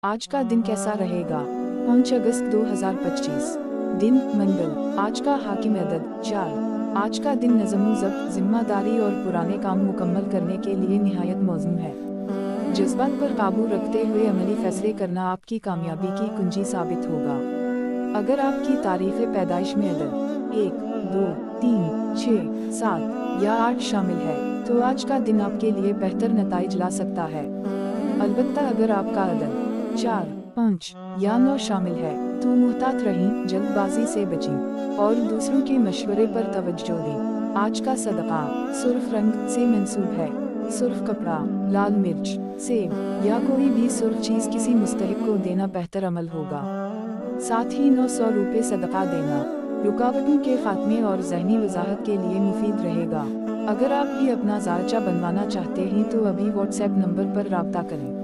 आज का दिन कैसा रहेगा? 5 अगस्त 2025। दिन मंगल। आज का हाकिम अदद 4। आज का दिन नज़्म ज़ब्त, जिम्मेदारी और पुराने काम मुकम्मल करने के लिए निहायत मौज़ून है। जज्बात पर काबू रखते हुए अमली फैसले करना आपकी कामयाबी की कुंजी साबित होगा। अगर आपकी तारीख़ पैदाइश में अदद 1, 2, 3, 6, 7 या 8 शामिल है, तो आज का दिन आपके लिए बेहतर नताइज ला सकता है। अलबत्ता अगर आपका अदद 4, 5 या 9 शामिल है, तो मुहतात रहें, जल्दबाजी से बचें और दूसरों के मशवरे पर तवज्जो दें। आज का सदका सुर्ख रंग से मंसूब है। सुर्ख कपड़ा, लाल मिर्च, सेब या कोई भी सुर्ख चीज़ किसी मुस्तहिक को देना बेहतर अमल होगा। साथ ही 900 रुपये सदका देना रुकावटों के खात्मे और ज़हनी वजाहत के लिए मुफीद रहेगा। अगर आप भी अपना ज़ायचा बनवाना चाहते हैं तो अभी व्हाट्सएप नंबर पर राब्ता करें।